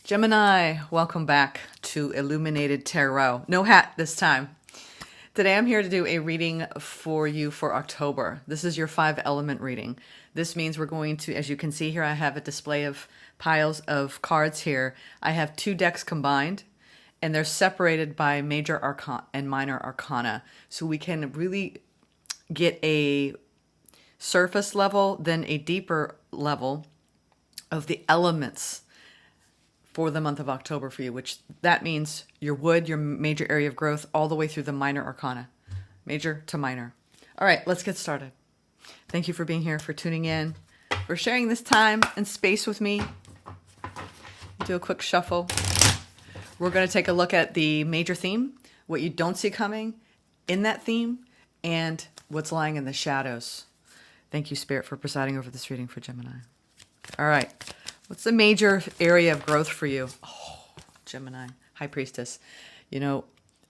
Gemini, welcome back to Illuminated Tarot. No hat this time. Today I'm here to do a reading for you for October. This is your 5-element reading. This means we're going to, as you can see here, I have a display of piles of cards here. I have 2 decks combined, and they're separated by major arcana and minor arcana. So we can really get a surface level, then a deeper level of the elements for the month of October for you, which that means your wood, your major area of growth, all the way through the minor arcana, major to minor. All right, let's get started. Thank you for being here, for tuning in, for sharing this time and space with me. Do a quick shuffle. We're going to take a look at the major theme, what you don't see coming in that theme, and what's lying in the shadows. Thank you, Spirit, for presiding over this reading for Gemini. All right. What's the major area of growth for you? Oh, Gemini, High Priestess. You know,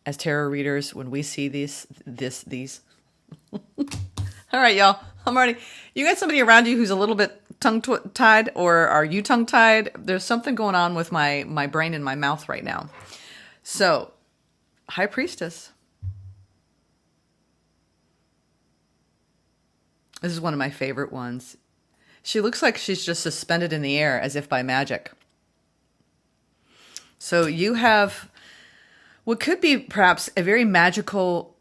as tarot readers, when we see these. All right, y'all. I'm already. You got somebody around you who's a little bit tongue-tied, or are you tongue-tied? There's something going on with my brain and my mouth right now. So, High Priestess. This is one of my favorite ones. She looks like she's just suspended in the air as if by magic. So you have what could be perhaps a very magical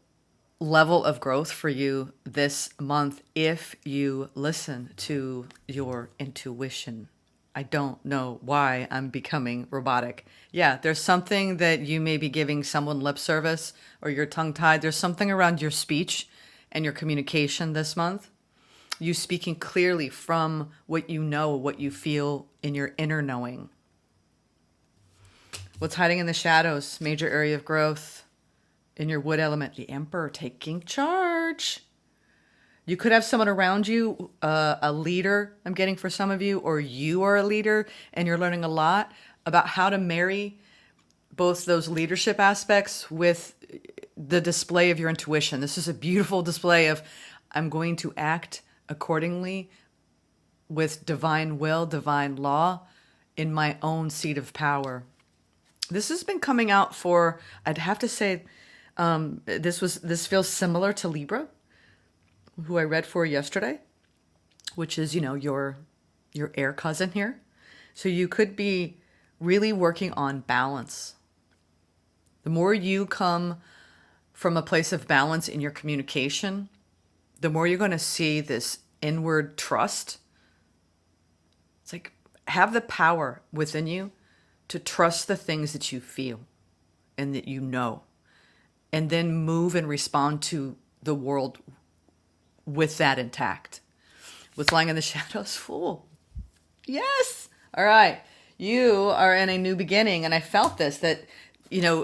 level of growth for you this month if you listen to your intuition. I don't know why I'm becoming robotic. Yeah, there's something that you may be giving someone lip service, or you're tongue-tied. There's something around your speech and your communication this month. You speaking clearly from what you know, what you feel in your inner knowing. What's hiding in the shadows? Major area of growth in your wood element. The Emperor taking charge. You could have someone around you, a leader, I'm getting for some of you, or you are a leader and you're learning a lot about how to marry both those leadership aspects with the display of your intuition. This is a beautiful display of, I'm going to act accordingly with divine will, divine law in my own seat of power. This has been coming out for, I'd have to say, this feels similar to Libra, who I read for yesterday, which is, your air cousin here. So you could be really working on balance. The more you come from a place of balance in your communication, the more you're going to see this inward trust. It's like, have the power within you to trust the things that you feel and that you know, and then move and respond to the world with that intact. What's lying in the shadows? Fool. Yes. All right. You are in a new beginning. And I felt this, that,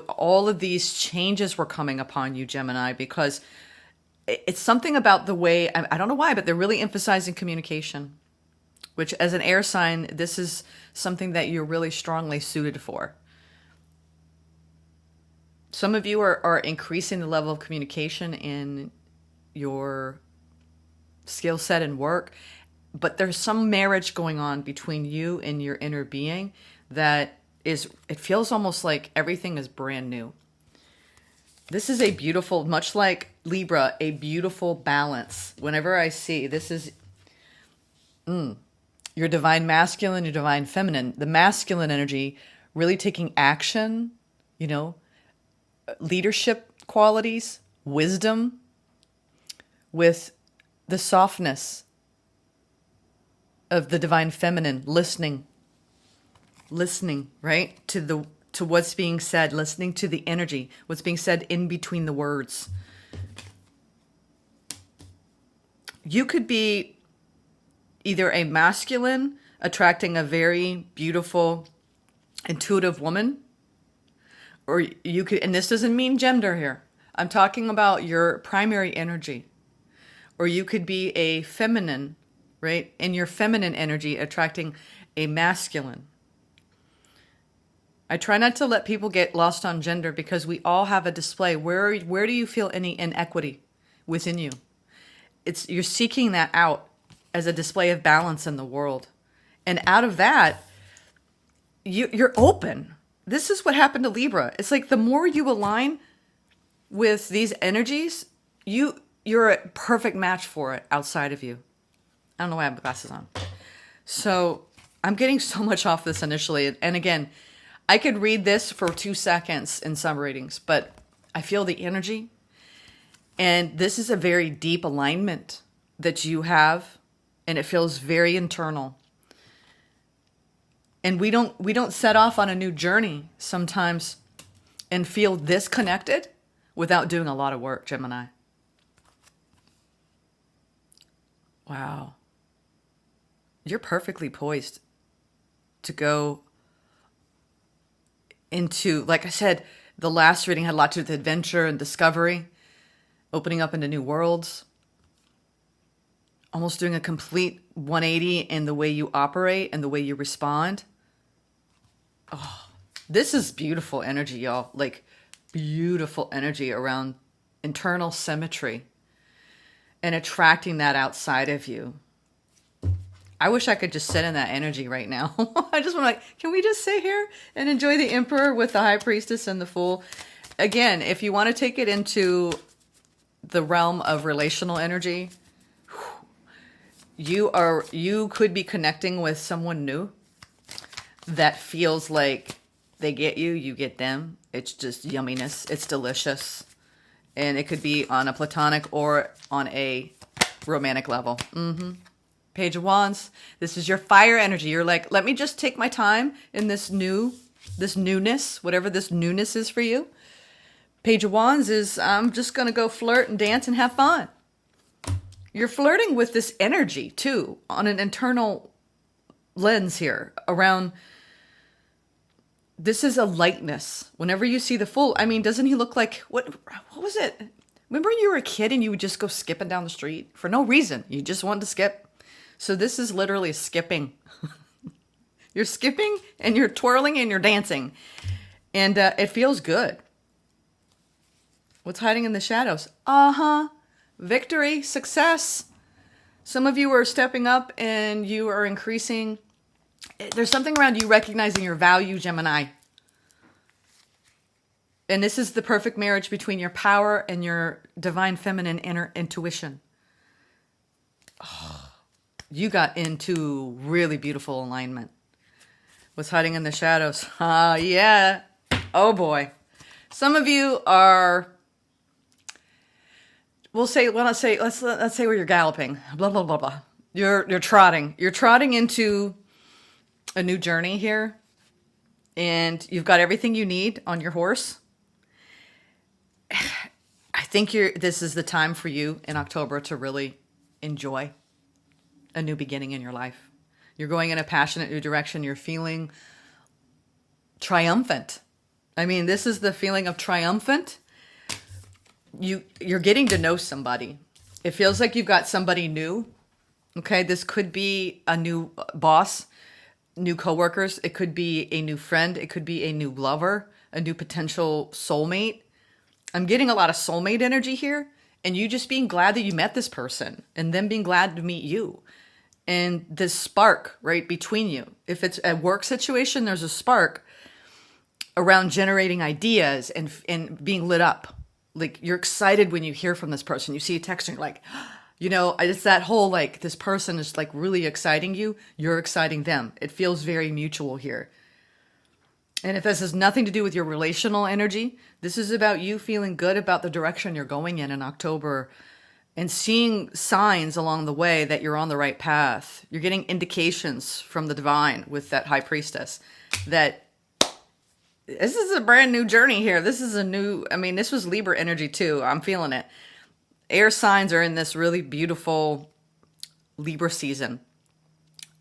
all of these changes were coming upon you, Gemini, because it's something about the way, I don't know why, but they're really emphasizing communication, which as an air sign, this is something that you're really strongly suited for. Some of you are increasing the level of communication in your skill set and work, but there's some marriage going on between you and your inner being that it feels almost like everything is brand new. This is a beautiful, much like Libra, a beautiful balance. Whenever I see, this is your divine masculine, your divine feminine. The masculine energy really taking action, leadership qualities, wisdom, with the softness of the divine feminine, listening, right, to what's being said, listening to the energy, what's being said in between the words. You could be either a masculine attracting a very beautiful, intuitive woman, or you could, and this doesn't mean gender here, I'm talking about your primary energy, or you could be a feminine, right, in your feminine energy attracting a masculine. I try not to let people get lost on gender, because we all have a display. Where do you feel any inequity within you? You're seeking that out as a display of balance in the world. And out of that, you're open. This is what happened to Libra. It's like the more you align with these energies, you're a perfect match for it outside of you. I don't know why I have glasses on. So I'm getting so much off this initially. And again, I could read this for 2 seconds in some readings, but I feel the energy. And this is a very deep alignment that you have, and it feels very internal. And we don't set off on a new journey sometimes and feel this connected without doing a lot of work, Gemini. Wow. You're perfectly poised to go into, like I said, the last reading had a lot to do with adventure and discovery, opening up into new worlds, almost doing a complete 180 in the way you operate and the way you respond. Oh, this is beautiful energy, y'all. Like beautiful energy around internal symmetry and attracting that outside of you. I wish I could just sit in that energy right now. I just want to like, can we just sit here and enjoy the Emperor with the High Priestess and the Fool? Again, if you want to take it into the realm of relational energy, you could be connecting with someone new that feels like they get you, you get them. It's just yumminess. It's delicious. And it could be on a platonic or on a romantic level. Page of Wands. This is your fire energy. You're like, let me just take my time in this newness, whatever this newness is for you. Page of Wands is, I'm just going to go flirt and dance and have fun. You're flirting with this energy too, on an internal lens here around, this is a lightness. Whenever you see the Fool, I mean, doesn't he look like, what was it? Remember when you were a kid and you would just go skipping down the street for no reason? You just wanted to skip. So this is literally skipping. You're skipping and you're twirling and you're dancing. And it feels good. What's hiding in the shadows? Victory, success. Some of you are stepping up and you are increasing. There's something around you recognizing your value, Gemini. And this is the perfect marriage between your power and your divine feminine inner intuition. You got into really beautiful alignment. What's hiding in the shadows? Yeah. Oh boy. Some of you are, let's say where you're galloping, blah, blah, blah, blah. You're trotting. You're trotting into a new journey here. And you've got everything you need on your horse. I think this is the time for you in October to really enjoy a new beginning in your life. You're going in a passionate new direction. You're feeling triumphant. I mean, this is the feeling of triumphant. You're getting to know somebody. It feels like you've got somebody new. Okay, this could be a new boss, new coworkers. It could be a new friend. It could be a new lover, a new potential soulmate. I'm getting a lot of soulmate energy here, and you just being glad that you met this person and them being glad to meet you. And this spark right between you. If it's a work situation, there's a spark around generating ideas and being lit up. Like you're excited when you hear from this person. You see a text and you're like, it's that whole like this person is like really exciting you. You're exciting them. It feels very mutual here. And if this has nothing to do with your relational energy, this is about you feeling good about the direction you're going in October and seeing signs along the way that you're on the right path. You're getting indications from the divine with that High Priestess that this is a brand new journey here. This is this was Libra energy too. I'm feeling it. Air signs are in this really beautiful Libra season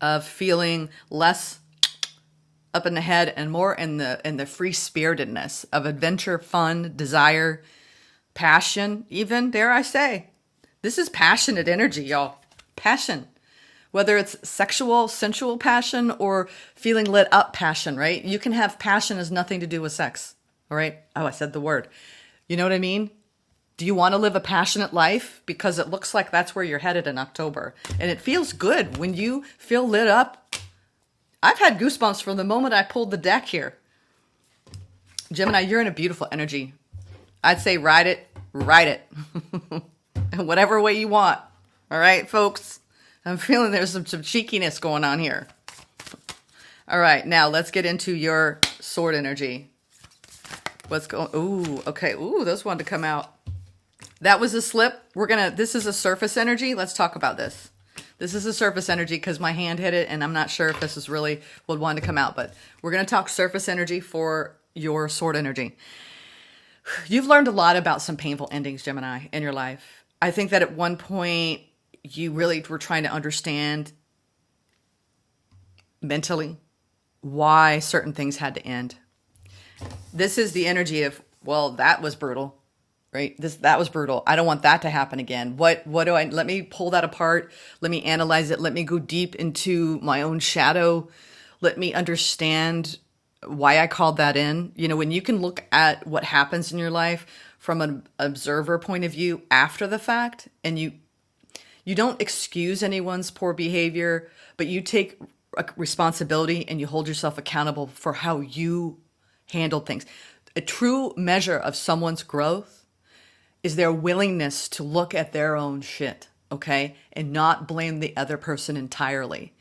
of feeling less up in the head and more in the free spiritedness of adventure, fun, desire, passion, even, dare I say. This is passionate energy, y'all. Passion. Whether it's sexual, sensual passion or feeling lit up passion, right? You can have passion has nothing to do with sex, all right? Oh, I said the word. You know what I mean? Do you want to live a passionate life? Because it looks like that's where you're headed in October. And it feels good when you feel lit up. I've had goosebumps from the moment I pulled the deck here. Gemini, you're in a beautiful energy. I'd say ride it. In whatever way you want. All right, folks? I'm feeling there's some cheekiness going on here. All right, now let's get into your sword energy. What's going? Ooh, okay. Ooh, those wanted to come out. That was a slip. This is a surface energy. Let's talk about this. This is a surface energy because my hand hit it and I'm not sure if this is really what wanted to come out, but we're going to talk surface energy for your sword energy. You've learned a lot about some painful endings, Gemini, in your life. I think that at one point you really were trying to understand mentally why certain things had to end. This is the energy of, well, that was brutal, right? That was brutal. I don't want that to happen again. Let me pull that apart. Let me analyze it. Let me go deep into my own shadow. Let me understand why I called that in. You know, when you can look at what happens in your life from an observer point of view after the fact, and you don't excuse anyone's poor behavior, but you take responsibility and you hold yourself accountable for how you handled things. A true measure of someone's growth is their willingness to look at their own shit, okay? And not blame the other person entirely.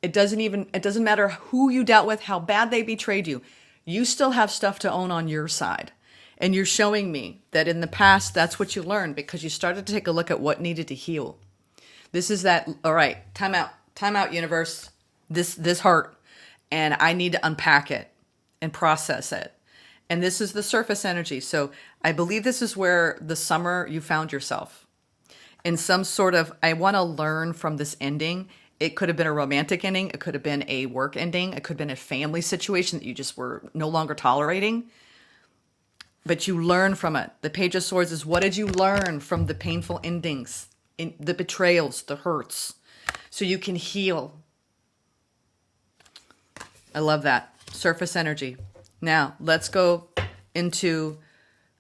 It doesn't matter who you dealt with, how bad they betrayed you. You still have stuff to own on your side. And you're showing me that in the past, that's what you learned because you started to take a look at what needed to heal. This is that, all right, time out, universe. This hurt, and I need to unpack it and process it. And this is the surface energy. So I believe this is where the summer you found yourself in some sort of, I want to learn from this ending. It could have been a romantic ending. It could have been a work ending. It could have been a family situation that you just were no longer tolerating. But you learn from it. The Page of Swords is, what did you learn from the painful endings, in the betrayals, the hurts, so you can heal. I love that. Surface energy. Now, let's go into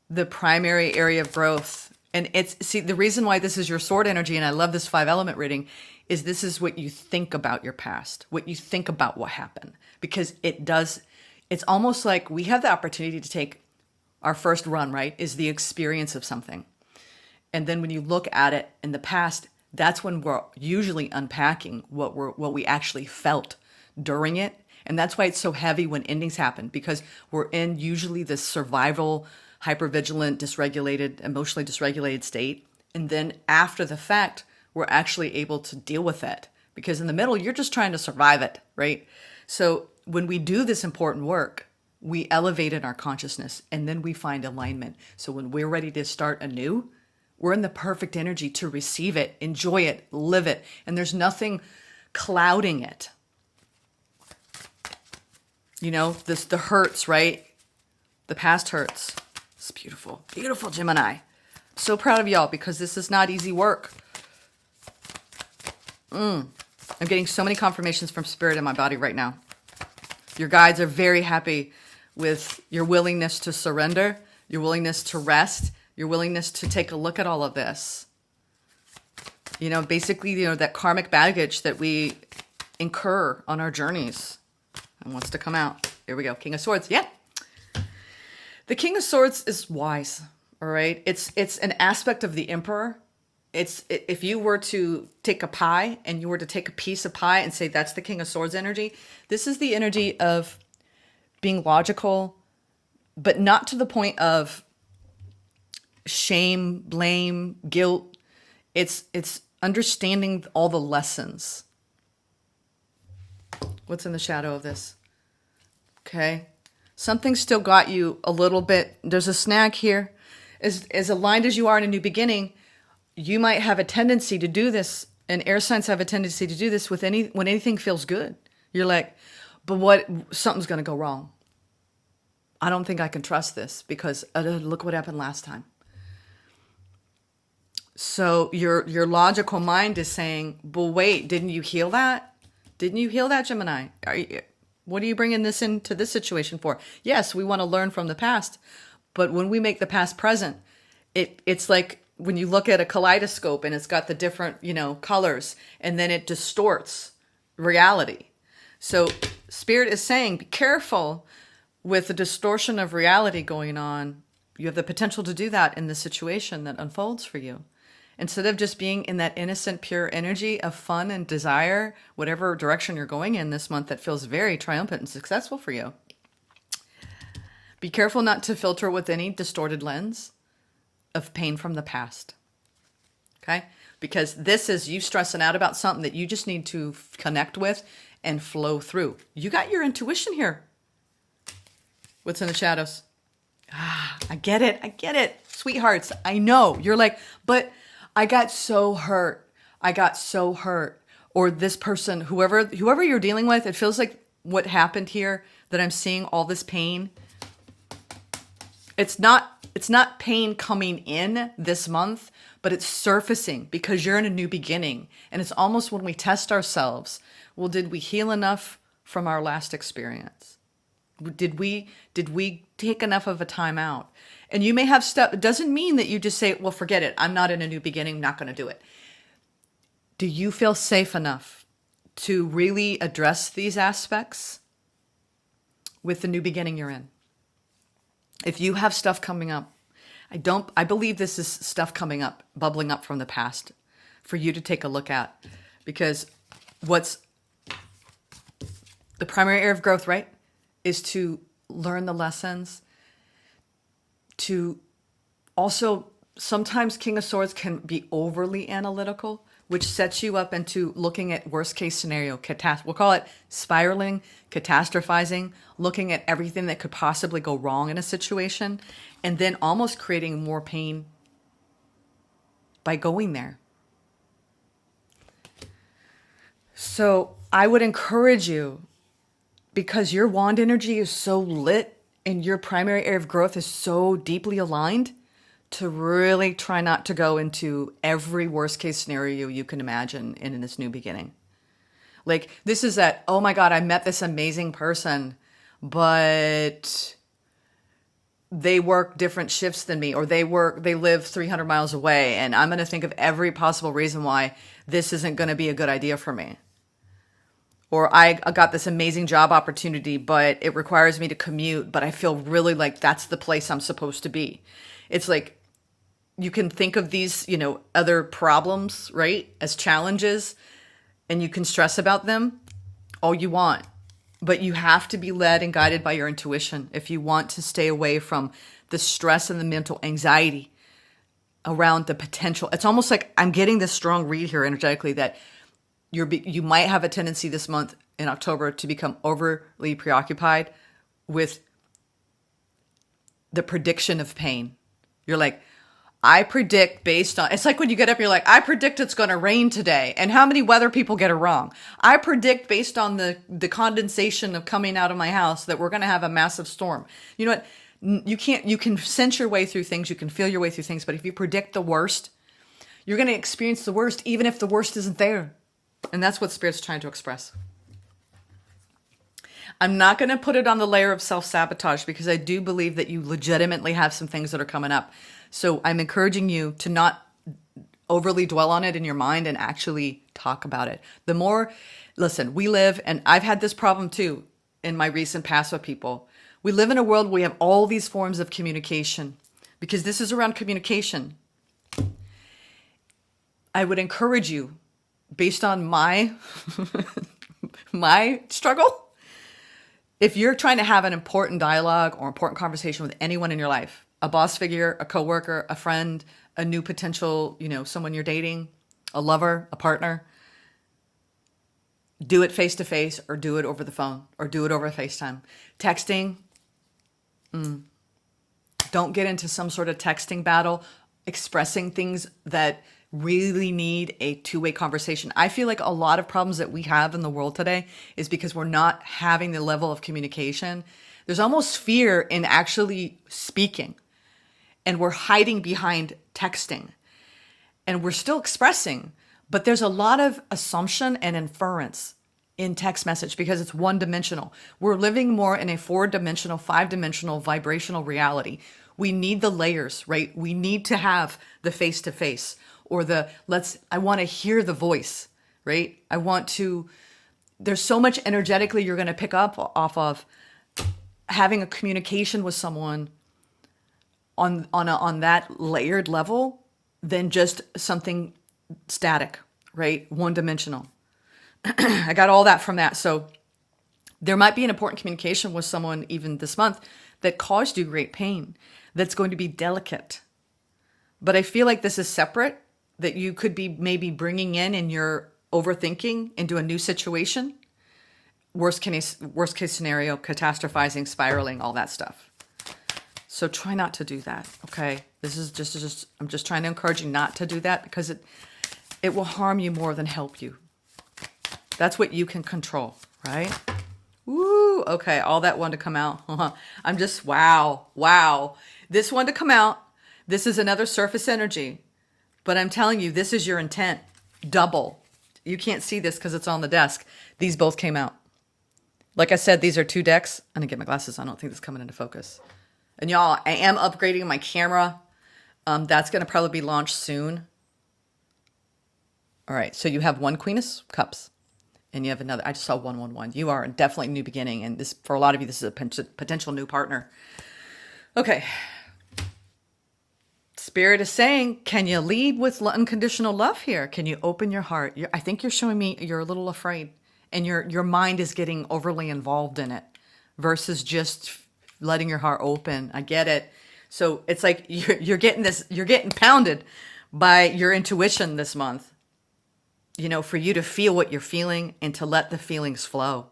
the primary area of growth. And the reason why this is your sword energy, and I love this 5-element reading, is this is what you think about your past, what you think about what happened. Because it's almost like we have the opportunity to take our first run, right, is the experience of something. And then when you look at it in the past, that's when we're usually unpacking what we actually felt during it. And that's why it's so heavy when endings happen, because we're in usually this survival, hypervigilant, dysregulated, emotionally dysregulated state. And then after the fact, we're actually able to deal with it, because in the middle, you're just trying to survive it, right? So when we do this important work, we elevate in our consciousness and then we find alignment. So when we're ready to start anew, we're in the perfect energy to receive it, enjoy it, live it. And there's nothing clouding it. You know, the hurts, right? The past hurts. It's beautiful. Beautiful, Gemini. So proud of y'all because this is not easy work. I'm getting so many confirmations from Spirit in my body right now. Your guides are very happy with your willingness to surrender, your willingness to rest, your willingness to take a look at all of this. You know, basically, that karmic baggage that we incur on our journeys. And wants to come out. Here we go. King of Swords. Yeah. The King of Swords is wise. All right. It's an aspect of the Emperor. If you were to take a pie and you were to take a piece of pie and say that's the King of Swords energy, this is the energy of being logical, but not to the point of shame, blame, guilt. It's understanding all the lessons. What's in the shadow of this? Okay. Something still got you a little bit. There's a snag here. As aligned as you are in a new beginning, you might have a tendency to do this, and air signs have a tendency to do this when anything feels good. You're like, but something's going to go wrong. I don't think I can trust this because look what happened last time. So your logical mind is saying, but wait, didn't you heal that? Didn't you heal that, Gemini? What are you bringing this into this situation for? Yes, we want to learn from the past. But when we make the past present, it's like when you look at a kaleidoscope and it's got the different, colors, and then it distorts reality. So Spirit is saying, be careful with the distortion of reality going on. You have the potential to do that in the situation that unfolds for you. Instead of just being in that innocent, pure energy of fun and desire, whatever direction you're going in this month that feels very triumphant and successful for you, be careful not to filter with any distorted lens of pain from the past. Okay? Because this is you stressing out about something that you just need to connect with and flow through. You got your intuition here. What's in the shadows? I get it. I get it. Sweethearts, I know. You're like, but I got so hurt. I got so hurt. Or this person, whoever you're dealing with, it feels like what happened here, that I'm seeing all this pain. It's not pain coming in this month, but it's surfacing because you're in a new beginning. And it's almost when we test ourselves, well, did we heal enough from our last experience? Did we take enough of a time out? And you may have stuff. It doesn't mean that you just say, well, forget it. I'm not in a new beginning. I'm not going to do it. Do you feel safe enough to really address these aspects with the new beginning you're in? If you have stuff coming up, I believe this is stuff coming up, bubbling up from the past for you to take a look at, because what's the primary area of growth, right? Is to learn the lessons, to also, sometimes King of Swords can be overly analytical, which sets you up into looking at worst case scenario, we'll call it spiraling, catastrophizing, looking at everything that could possibly go wrong in a situation, and then almost creating more pain by going there. So I would encourage you, because your wand energy is so lit and your primary area of growth is so deeply aligned, to really try not to go into every worst case scenario you can imagine in this new beginning. Like, this is that, oh my God, I met this amazing person, but they work different shifts than me, or they live 300 miles away, and I'm going to think of every possible reason why this isn't going to be a good idea for me. Or I got this amazing job opportunity, but it requires me to commute, but I feel really like that's the place I'm supposed to be. It's like, you can think of these, other problems, right, as challenges, and you can stress about them all you want. But you have to be led and guided by your intuition if you want to stay away from the stress and the mental anxiety around the potential. It's almost like I'm getting this strong read here energetically that you might have a tendency this month in October to become overly preoccupied with the prediction of pain. You're like, I predict based on, it's like when you get up, you're like, I predict it's going to rain today. And how many weather people get it wrong? I predict based on the condensation of coming out of my house that we're going to have a massive storm. You know what? You can sense your way through things. You can feel your way through things. But if you predict the worst, you're going to experience the worst, even if the worst isn't there. And that's what Spirit's trying to express. I'm not going to put it on the layer of self-sabotage, because I do believe that you legitimately have some things that are coming up. So I'm encouraging you to not overly dwell on it in your mind and actually talk about it. Listen, we live, and I've had this problem too in my recent past with people. We live in a world where we have all these forms of communication, because this is around communication. I would encourage you, based on my struggle, if you're trying to have an important dialogue or important conversation with anyone in your life, a boss figure, a coworker, a friend, a new potential, someone you're dating, a lover, a partner, do it face to face, or do it over the phone, or do it over FaceTime. Texting, don't get into some sort of texting battle, expressing things that really need a two-way conversation. I feel like a lot of problems that we have in the world today is because we're not having the level of communication. There's almost fear in actually speaking, and we're hiding behind texting, and we're still expressing, but there's a lot of assumption and inference in text message because it's one-dimensional. We're living more in a 4-dimensional, 5-dimensional vibrational reality. We need the layers, right? We need to have the face-to-face, or I want to hear the voice, right? I want to there's so much energetically you're going to pick up off of having a communication with someone on that layered level than just something static, right? One dimensional. I got all that from that. So there might be an important communication with someone even this month that caused you great pain, that's going to be delicate. But I feel like this is separate, that you could be maybe bringing in your overthinking into a new situation. Worst case scenario, catastrophizing, spiraling, all that stuff. So try not to do that, okay? This is just I'm just trying to encourage you not to do that, because it will harm you more than help you. That's what you can control, right? Woo, okay, all that wanted to come out. I'm just, wow. This wanted to come out. This is another surface energy. But I'm telling you, this is your intent. Double. You can't see this because it's on the desk. These both came out. Like I said, these are 2 decks. I'm going to get my glasses on. I don't think this is coming into focus. And y'all, I am upgrading my camera. That's going to probably be launched soon. All right, so you have 1 Queen of Cups. And you have another. I just saw 111. You are definitely a new beginning. And this, for a lot of you, this is a potential new partner. Okay. Spirit is saying, can you lead with unconditional love here? Can you open your heart? I think you're showing me you're a little afraid. And your mind is getting overly involved in it versus just letting your heart open. I get it. So it's like you're getting pounded by your intuition this month. You know, for you to feel what you're feeling and to let the feelings flow.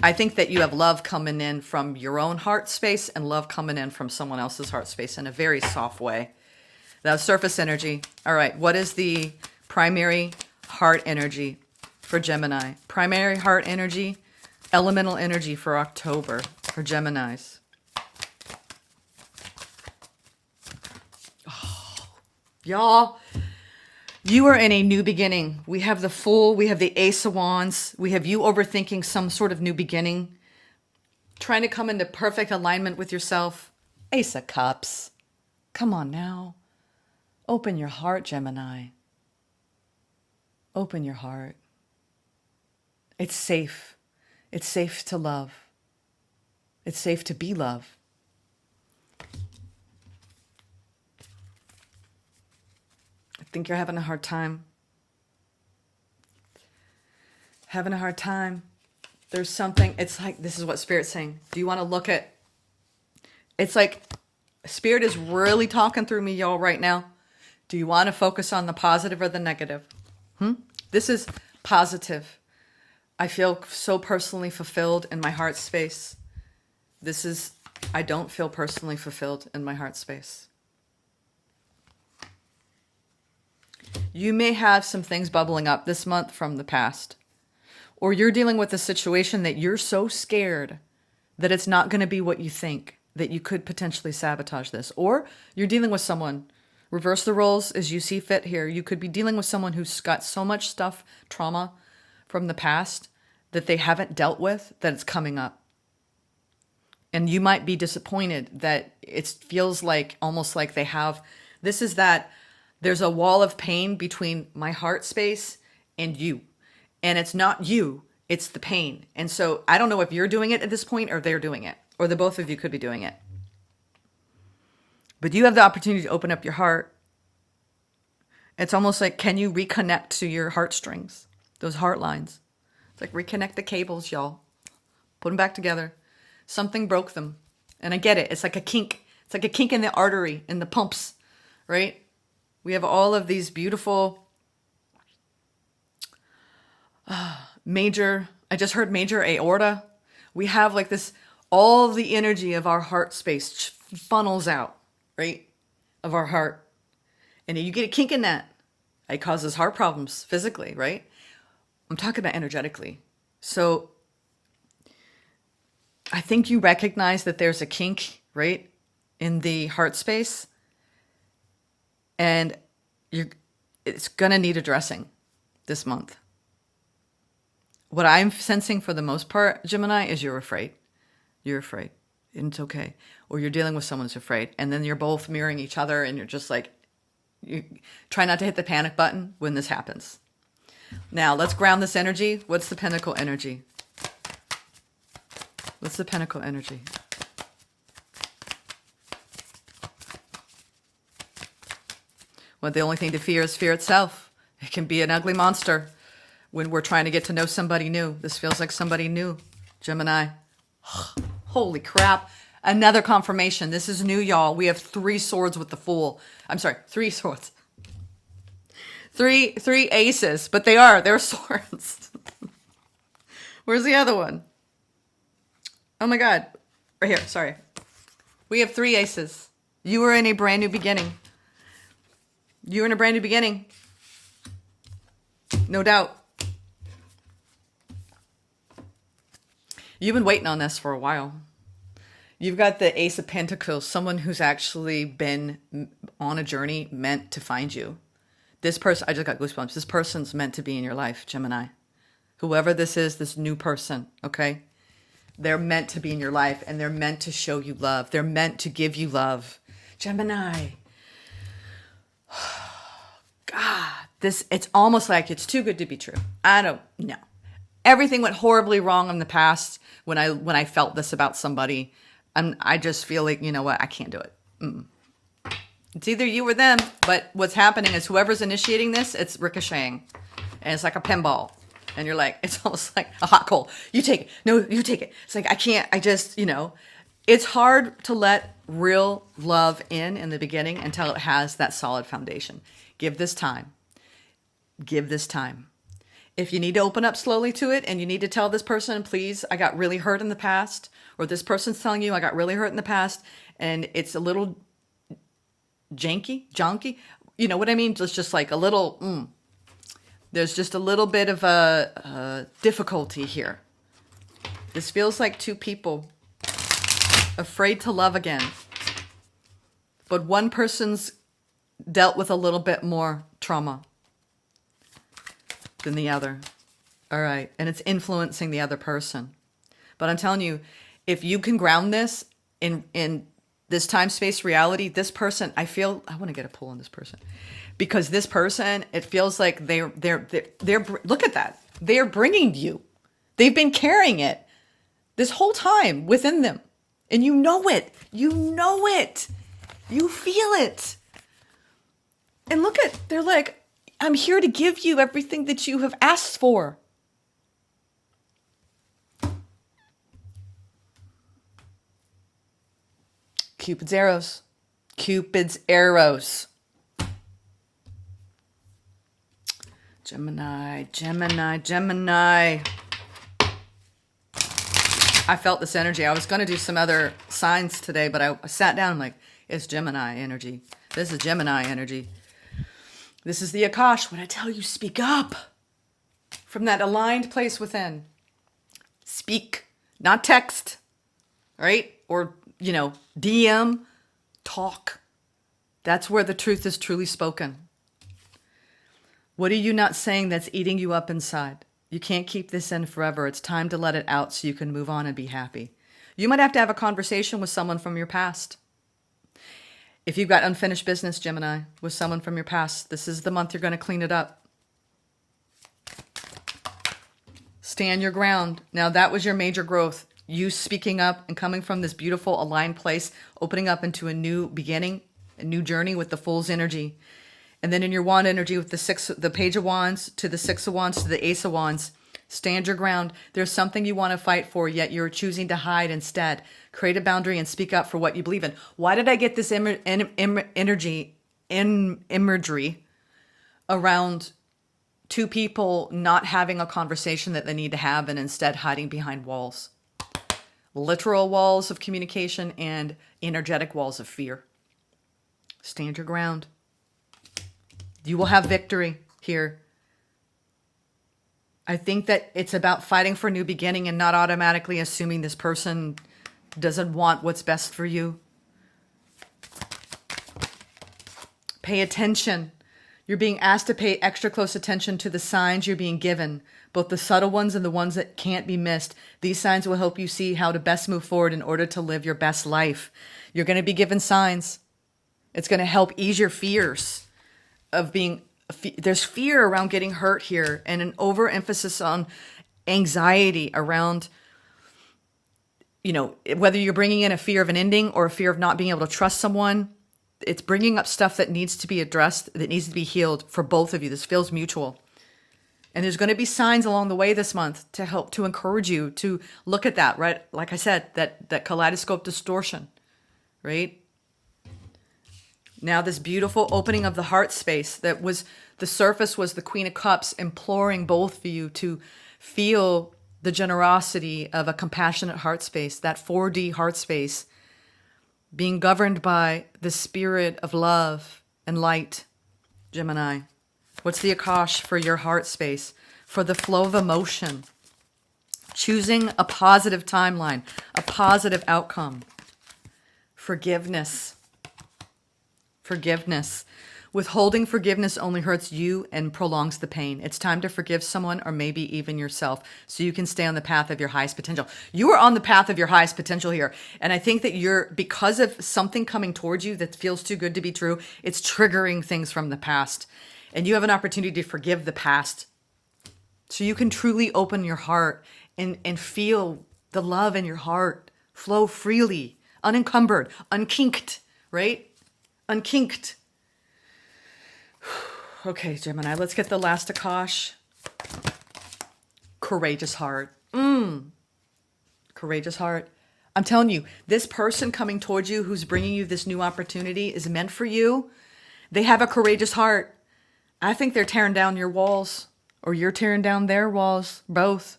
I think that you have love coming in from your own heart space and love coming in from someone else's heart space in a very soft way. That's surface energy. All right, what is the primary heart energy for Gemini? Primary heart energy, elemental energy for October for Geminis. Oh, y'all. You are in a new beginning. We have the Fool. We have the Ace of Wands. We have you overthinking some sort of new beginning. Trying to come into perfect alignment with yourself. Ace of Cups. Come on now. Open your heart, Gemini. Open your heart. It's safe. It's safe to love. It's safe to be love. I think you're having a hard time. Having a hard time. There's something, it's like, this is what Spirit's saying. Do you want to look at, it's like, Spirit is really talking through me, y'all, right now. Do you want to focus on the positive or the negative? This is positive. I feel so personally fulfilled in my heart space. This is, I don't feel personally fulfilled in my heart space. You may have some things bubbling up this month from the past. Or you're dealing with a situation that you're so scared that it's not going to be what you think, that you could potentially sabotage this. Or you're dealing with someone, reverse the roles as you see fit here. You could be dealing with someone who's got so much stuff, trauma from the past that they haven't dealt with, that it's coming up. And you might be disappointed that it feels like, almost like they have, this is that, there's a wall of pain between my heart space and you. And it's not you, it's the pain. And so I don't know if you're doing it at this point or they're doing it. Or the both of you could be doing it. But you have the opportunity to open up your heart. It's almost like, can you reconnect to your heartstrings? Those heart lines. It's like reconnect the cables, y'all. Put them back together. Something broke them. And I get it. It's like a kink. It's like a kink in the artery, in the pumps, right? We have all of these beautiful major, I just heard major aorta. We have like this, all the energy of our heart space funnels out, right? Of our heart. And you get a kink in that. It causes heart problems physically, right? I'm talking about energetically. So I think you recognize that there's a kink, right? In the heart space. And it's going to need addressing this month. What I'm sensing for the most part, Gemini, is you're afraid. You're afraid. And it's okay. Or you're dealing with someone who's afraid. And then you're both mirroring each other and you're just like, you try not to hit the panic button when this happens. Now, let's ground this energy. What's the Pentacle energy? What's the Pentacle energy? Well, the only thing to fear is fear itself. It can be an ugly monster when we're trying to get to know somebody new. This feels like somebody new, Gemini. Holy crap. Another confirmation. This is new, y'all. We have 3 swords with the Fool. I'm sorry, 3 swords. Three aces, but they're swords. Where's the other one? Oh my God. Right here, sorry. We have 3 aces. You are in a brand new beginning. You're in a brand new beginning. No doubt. You've been waiting on this for a while. You've got the Ace of Pentacles, someone who's actually been on a journey meant to find you. This person, I just got goosebumps. This person's meant to be in your life, Gemini. Whoever this is, this new person, okay? They're meant to be in your life, and they're meant to show you love. They're meant to give you love. Gemini. God, it's almost like it's too good to be true. I don't know. Everything went horribly wrong in the past when I felt this about somebody. I just feel like, you know what, I can't do it. It's either you or them, but what's happening is whoever's initiating this, it's ricocheting. And it's like a pinball. And you're like, it's almost like a hot coal. You take it. No, you take it. It's like, I can't, it's hard to let real love in the beginning until it has that solid foundation. Give this time. Give this time. If you need to open up slowly to it and you need to tell this person, please, I got really hurt in the past, or this person's telling you, I got really hurt in the past, and it's a little jonky, you know what I mean? Just like a little, there's just a little bit of a difficulty here. This feels like 2 people afraid to love again. But one person's dealt with a little bit more trauma than the other. All right. And it's influencing the other person. But I'm telling you, if you can ground this in this time, space, reality, this person, I want to get a pull on this person, because this person, it feels like they're look at that. They're bringing you. They've been carrying it this whole time within them. And you know it. You know it. You feel it. And look at, they're like, I'm here to give you everything that you have asked for. Cupid's arrows. Cupid's arrows. Gemini, Gemini, Gemini. I felt this energy. I was going to do some other signs today, but I sat down and I'm like, it's Gemini energy. This is Gemini energy. This is the Akash. When I tell you, speak up. From that aligned place within. Speak, not text. Right? Or, DM. Talk. That's where the truth is truly spoken. What are you not saying that's eating you up inside? You can't keep this in forever. It's time to let it out so you can move on and be happy. You might have to have a conversation with someone from your past. If you've got unfinished business, Gemini, with someone from your past, this is the month you're going to clean it up. Stand your ground. Now, that was your major growth. You speaking up and coming from this beautiful aligned place, opening up into a new beginning, a new journey with the Fool's energy. And then in your wand energy with the Page of Wands to the 6 of Wands to the Ace of Wands, stand your ground. There's something you want to fight for, yet you're choosing to hide instead. Create a boundary and speak up for what you believe in. Why did I get this imagery around 2 people not having a conversation that they need to have and instead hiding behind walls? Literal walls of communication and energetic walls of fear. Stand your ground. You will have victory here. I think that it's about fighting for a new beginning and not automatically assuming this person doesn't want what's best for you. Pay attention. You're being asked to pay extra close attention to the signs you're being given, both the subtle ones and the ones that can't be missed. These signs will help you see how to best move forward in order to live your best life. You're going to be given signs. It's going to help ease your fears of being there's fear around getting hurt here, and an overemphasis on anxiety around, whether you're bringing in a fear of an ending or a fear of not being able to trust someone. It's bringing up stuff that needs to be addressed, that needs to be healed for both of you. This feels mutual. And there's going to be signs along the way this month to help to encourage you to look at that, right? Like I said, that kaleidoscope distortion, right? Now this beautiful opening of the heart space that was, the surface was the Queen of Cups imploring both of you to feel the generosity of a compassionate heart space, that 4D heart space, being governed by the spirit of love and light, Gemini. What's the Akash for your heart space? For the flow of emotion. Choosing a positive timeline, a positive outcome. Forgiveness. Forgiveness. Withholding forgiveness only hurts you and prolongs the pain. It's time to forgive someone or maybe even yourself so you can stay on the path of your highest potential. You are on the path of your highest potential here. And I think that because of something coming towards you that feels too good to be true, it's triggering things from the past. And you have an opportunity to forgive the past so you can truly open your heart and feel the love in your heart flow freely, unencumbered, unkinked, right? Unkinked. Okay, Gemini, let's get the last Akash. Courageous heart. Courageous heart. I'm telling you, this person coming towards you who's bringing you this new opportunity is meant for you. They have a courageous heart. I think they're tearing down your walls, or you're tearing down their walls, both.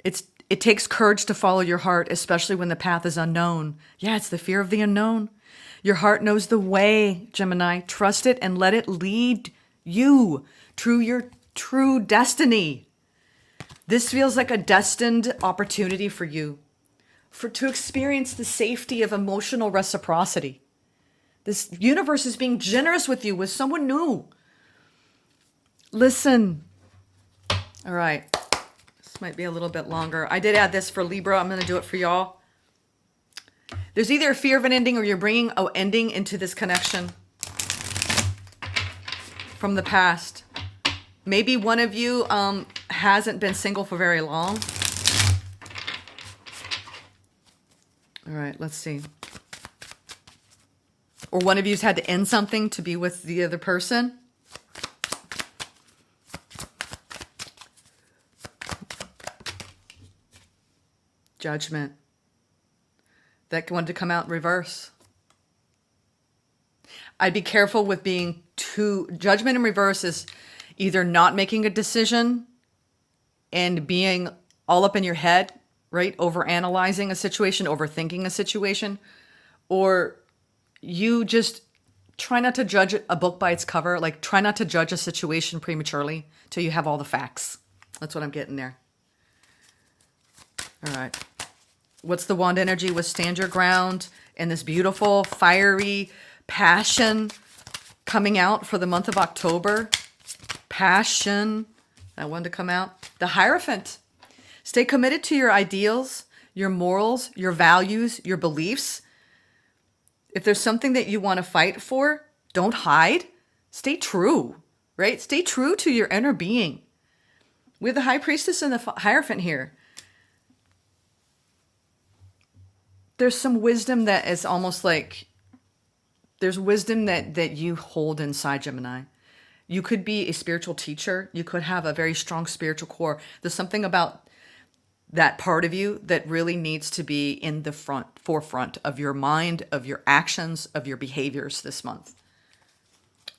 It takes courage to follow your heart, especially when the path is unknown. Yeah, it's the fear of the unknown. Your heart knows the way, Gemini. Trust it and let it lead you to your true destiny. This feels like a destined opportunity for you to experience the safety of emotional reciprocity. This universe is being generous with you, with someone new. Listen. All right. This might be a little bit longer. I did add this for Libra. I'm going to do it for y'all. There's either a fear of an ending or you're bringing an ending into this connection from the past. Maybe one of you hasn't been single for very long. All right, let's see. Or one of you's had to end something to be with the other person. Judgment. That wanted to come out in reverse. I'd be careful with being too... Judgment in reverse is either not making a decision and being all up in your head, right? Overanalyzing a situation, overthinking a situation. Or you just try not to judge a book by its cover. Like, try not to judge a situation prematurely till you have all the facts. That's what I'm getting there. All right. What's the wand energy? Withstand your ground and this beautiful, fiery passion coming out for the month of October. Passion. I wanted to come out. The Hierophant. Stay committed to your ideals, your morals, your values, your beliefs. If there's something that you want to fight for, don't hide. Stay true, right? Stay true to your inner being. We have the High Priestess and the Hierophant here. There's some wisdom that is almost like, there's wisdom that you hold inside, Gemini. You could be a spiritual teacher. You could have a very strong spiritual core. There's something about that part of you that really needs to be in the forefront of your mind, of your actions, of your behaviors this month.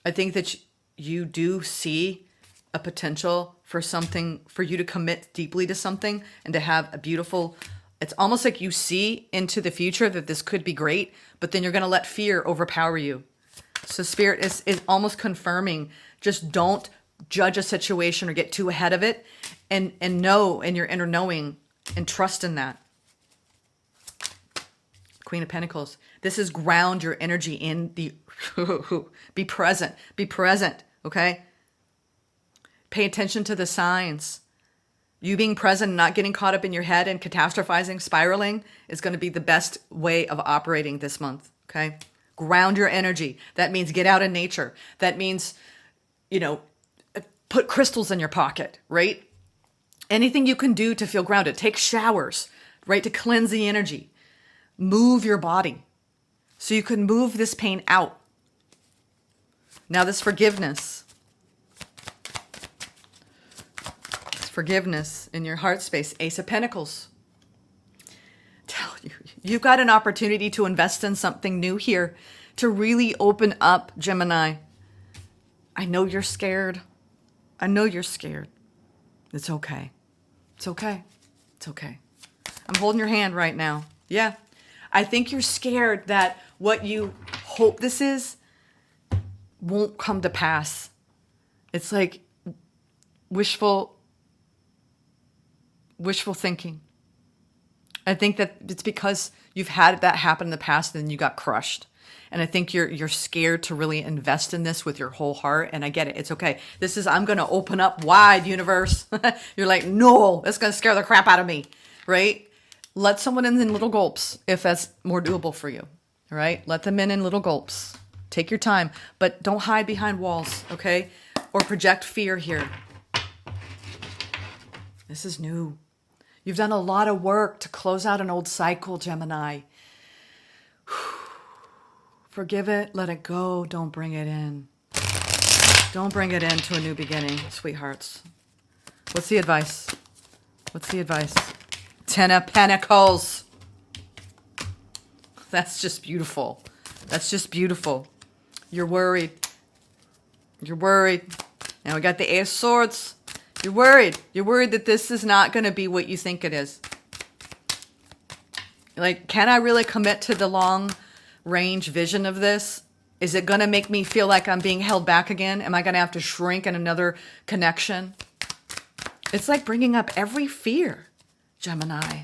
I think that you do see a potential for something, for you to commit deeply to something and to have a beautiful... It's almost like you see into the future that this could be great, but then you're going to let fear overpower you. So Spirit is almost confirming, just don't judge a situation or get too ahead of it, and know in your inner knowing and trust in that. Queen of Pentacles. This is ground your energy in the... Be present. Be present, okay? Pay attention to the signs. You being present and not getting caught up in your head and catastrophizing, spiraling is going to be the best way of operating this month, okay? Ground your energy. That means get out in nature. That means, you know, put crystals in your pocket, right? Anything you can do to feel grounded. Take showers, right? To cleanse the energy. Move your body so you can move this pain out. Now this forgiveness. It's forgiveness in your heart space. Ace of Pentacles. Tell you, you've got an opportunity to invest in something new here, to really open up, Gemini. I know you're scared. I know you're scared. It's okay. It's okay. It's okay. I'm holding your hand right now. Yeah. I think you're scared that what you hope this is won't come to pass. It's like wishful thinking. I think that it's because you've had that happen in the past and then you got crushed. And I think you're scared to really invest in this with your whole heart. And I get it. It's okay. This is, I'm going to open up wide, universe. You're like, no, that's going to scare the crap out of me. Right? Let someone in little gulps if that's more doable for you. All right? Let them in little gulps. Take your time. But don't hide behind walls. Okay? Or project fear here. This is new. You've done a lot of work to close out an old cycle, Gemini. Forgive it, let it go, don't bring it in. Don't bring it into a new beginning, sweethearts. What's the advice? What's the advice? 10 of Pentacles. That's just beautiful. That's just beautiful. You're worried. You're worried. Now we got the Ace of Swords. You're worried. You're worried that this is not going to be what you think it is. Like, can I really commit to the long range vision of this? Is it going to make me feel like I'm being held back again? Am I going to have to shrink in another connection? It's like bringing up every fear, Gemini.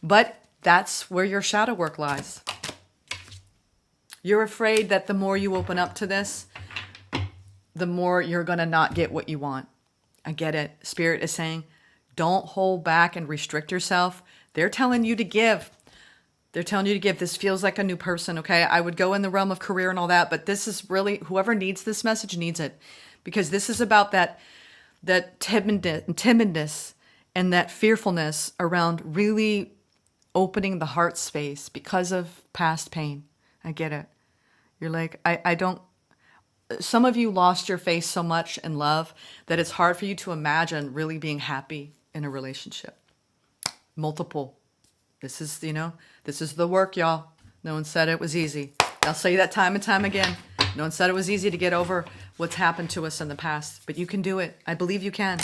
But that's where your shadow work lies. You're afraid that the more you open up to this, the more you're going to not get what you want. I get it. Spirit is saying, don't hold back and restrict yourself. They're telling you to give. They're telling you to give. This feels like a new person, okay? I would go in the realm of career and all that, but this is really, whoever needs this message needs it. Because this is about that timidness and that fearfulness around really opening the heart space because of past pain. I get it. You're like, I don't, some of you lost your face so much in love that it's hard for you to imagine really being happy in a relationship. Multiple. This is, this is the work, y'all. No one said it was easy. I'll say that time and time again. No one said it was easy to get over what's happened to us in the past, but you can do it. I believe you can.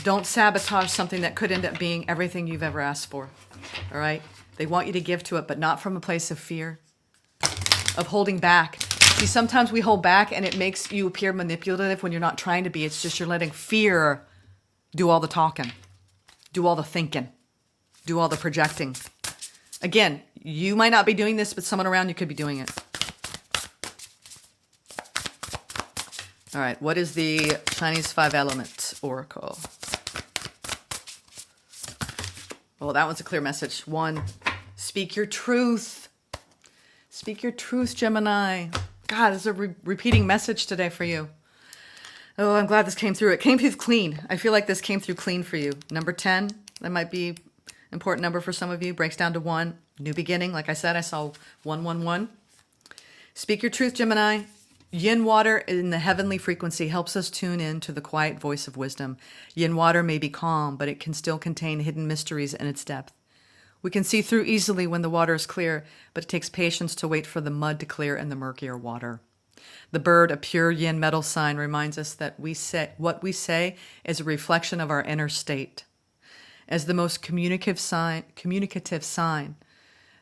Don't sabotage something that could end up being everything you've ever asked for. All right? They want you to give to it, but not from a place of fear, of holding back. See, sometimes we hold back and it makes you appear manipulative when you're not trying to be. It's just you're letting fear do all the talking, do all the thinking, do all the projecting. Again, you might not be doing this, but someone around you could be doing it. All right, what is the Chinese 5-element oracle? Well, that one's a clear message. 1, speak your truth. Speak your truth, Gemini. God, it's a repeating message today for you. Oh, I'm glad this came through. It came through clean. I feel like this came through clean for you. Number 10, that might be an important number for some of you. Breaks down to 1. New beginning. Like I said, I saw 111. Speak your truth, Gemini. Yin water in the heavenly frequency helps us tune in to the quiet voice of wisdom. Yin water may be calm, but it can still contain hidden mysteries in its depth. We can see through easily when the water is clear, but it takes patience to wait for the mud to clear in the murkier water. The bird, a pure yin metal sign, reminds us that what we say is a reflection of our inner state. As the most communicative sign.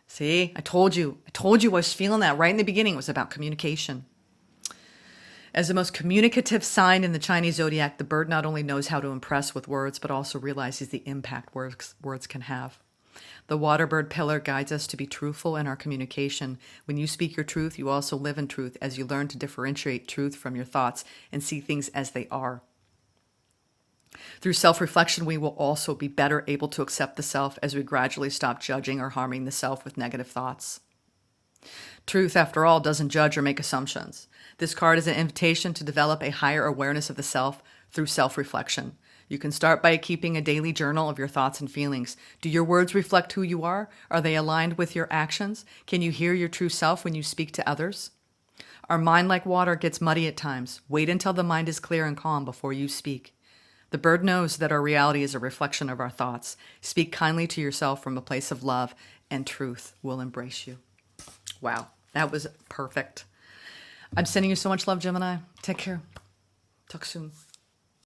See, I told you I was feeling that right in the beginning. It was about communication. As the most communicative sign in the Chinese zodiac, the bird not only knows how to impress with words, but also realizes the impact words can have. The water bird pillar guides us to be truthful in our communication. When you speak your truth, you also live in truth as you learn to differentiate truth from your thoughts and see things as they are. Through self-reflection, we will also be better able to accept the self as we gradually stop judging or harming the self with negative thoughts. Truth, after all, doesn't judge or make assumptions. This card is an invitation to develop a higher awareness of the self through self-reflection. You can start by keeping a daily journal of your thoughts and feelings. Do your words reflect who you are? Are they aligned with your actions? Can you hear your true self when you speak to others? Our mind, like water, gets muddy at times. Wait until the mind is clear and calm before you speak. The bird knows that our reality is a reflection of our thoughts. Speak kindly to yourself from a place of love, and truth will embrace you. Wow, that was perfect. I'm sending you so much love, Gemini. Take care. Talk soon.